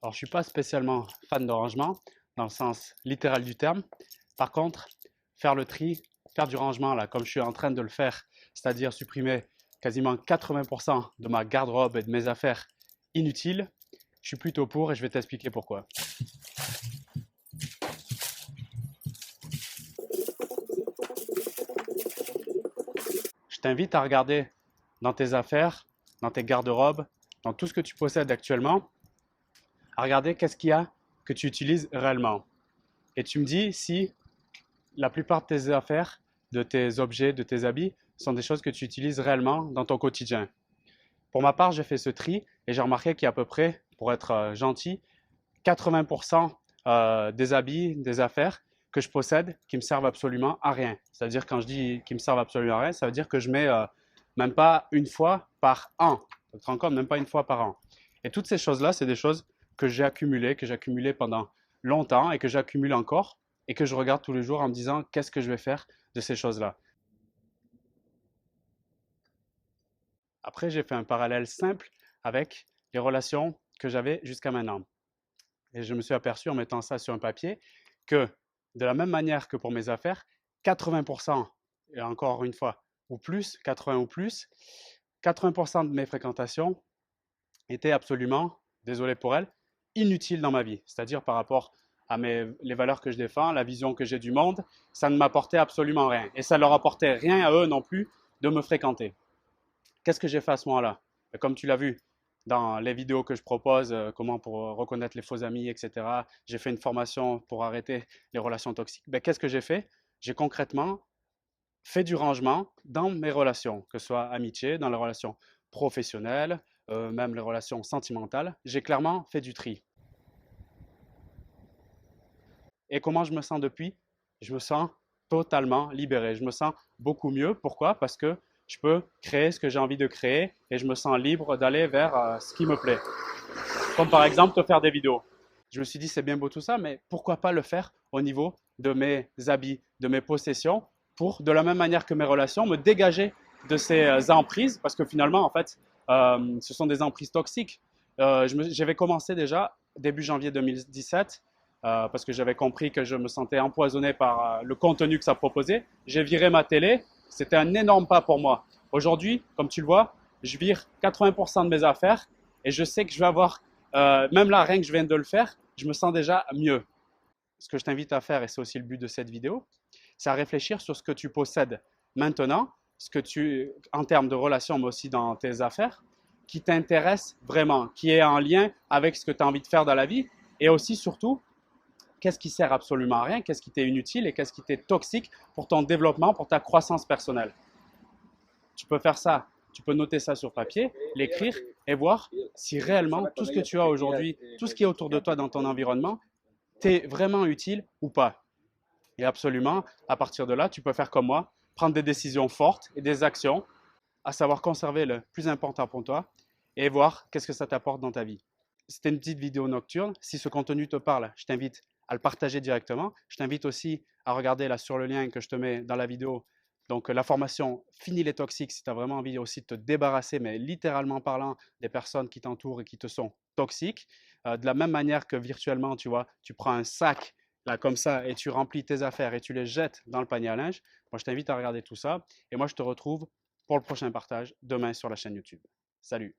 Alors, je ne suis pas spécialement fan de rangement, dans le sens littéral du terme. Par contre, faire le tri, faire du rangement, là, comme je suis en train de le faire, c'est-à-dire supprimer quasiment 80% de ma garde-robe et de mes affaires inutiles, je suis plutôt pour et je vais t'expliquer pourquoi. Je t'invite à regarder dans tes affaires, dans tes garde-robes, dans tout ce que tu possèdes actuellement, à regarder qu'est-ce qu'il y a que tu utilises réellement. Et tu me dis si la plupart de tes affaires, de tes objets, de tes habits sont des choses que tu utilises réellement dans ton quotidien. Pour ma part, j'ai fait ce tri et j'ai remarqué qu'il y a à peu près, pour être gentil, 80% des habits, des affaires que je possède qui me servent absolument à rien. C'est-à-dire quand je dis qui me servent absolument à rien, ça veut dire que je mets même pas une fois par an. Tu te rends compte, même pas une fois par an. Et toutes ces choses-là, c'est des choses que j'ai accumulées pendant longtemps et que j'accumule encore et que je regarde tous les jours en me disant qu'est-ce que je vais faire de ces choses-là. Après, j'ai fait un parallèle simple avec les relations que j'avais jusqu'à maintenant. Et je me suis aperçu en mettant ça sur un papier que de la même manière que pour mes affaires, 80%, et encore une fois, ou plus, 80 ou plus, 80% de mes fréquentations étaient absolument, désolé pour elles, inutiles dans ma vie. C'est-à-dire par rapport à les valeurs que je défends, la vision que j'ai du monde, ça ne m'apportait absolument rien. Et ça ne leur apportait rien à eux non plus de me fréquenter. Qu'est-ce que j'ai fait à ce moment-là? Comme tu l'as vu dans les vidéos que je propose, comment pour reconnaître les faux amis, etc. J'ai fait une formation pour arrêter les relations toxiques. Qu'est-ce que j'ai fait? J'ai concrètement fait du rangement dans mes relations, que ce soit amitié, dans les relations professionnelles, même les relations sentimentales. J'ai clairement fait du tri. Et comment je me sens depuis? Je me sens totalement libéré. Je me sens beaucoup mieux. Pourquoi? Parce que je peux créer ce que j'ai envie de créer et je me sens libre d'aller vers ce qui me plaît. Comme par exemple te faire des vidéos. Je me suis dit, c'est bien beau tout ça, mais pourquoi pas le faire au niveau de mes habits, de mes possessions, pour, de la même manière que mes relations, me dégager de ces emprises, parce que finalement, en fait, ce sont des emprises toxiques. J'avais commencé déjà début janvier 2017, parce que j'avais compris que je me sentais empoisonné par le contenu que ça proposait. J'ai viré ma télé, c'était un énorme pas pour moi. Aujourd'hui, comme tu le vois, je vire 80% de mes affaires et je sais que je vais avoir, même là, rien que je viens de le faire, je me sens déjà mieux. Ce que je t'invite à faire, et c'est aussi le but de cette vidéo, c'est à réfléchir sur ce que tu possèdes maintenant, ce que tu, en termes de relations, mais aussi dans tes affaires, qui t'intéresse vraiment, qui est en lien avec ce que tu as envie de faire dans la vie, et aussi surtout, qu'est-ce qui sert absolument à rien, qu'est-ce qui t'est inutile et qu'est-ce qui t'est toxique pour ton développement, pour ta croissance personnelle. Tu peux faire ça, tu peux noter ça sur papier, l'écrire et voir si réellement tout ce que tu as aujourd'hui, tout ce qui est autour de toi dans ton environnement, t'est vraiment utile ou pas. Et absolument, à partir de là, tu peux faire comme moi, prendre des décisions fortes et des actions, à savoir conserver le plus important pour toi et voir qu'est-ce que ça t'apporte dans ta vie. C'était une petite vidéo nocturne. Si ce contenu te parle, je t'invite à le partager directement. Je t'invite aussi à regarder là sur le lien que je te mets dans la vidéo. Donc la formation Fini les toxiques, si tu as vraiment envie aussi de te débarrasser, mais littéralement parlant, des personnes qui t'entourent et qui te sont toxiques. De la même manière que virtuellement, tu vois, tu prends un sac là comme ça et tu remplis tes affaires et tu les jettes dans le panier à linge. Moi, je t'invite à regarder tout ça et moi, je te retrouve pour le prochain partage demain sur la chaîne YouTube. Salut!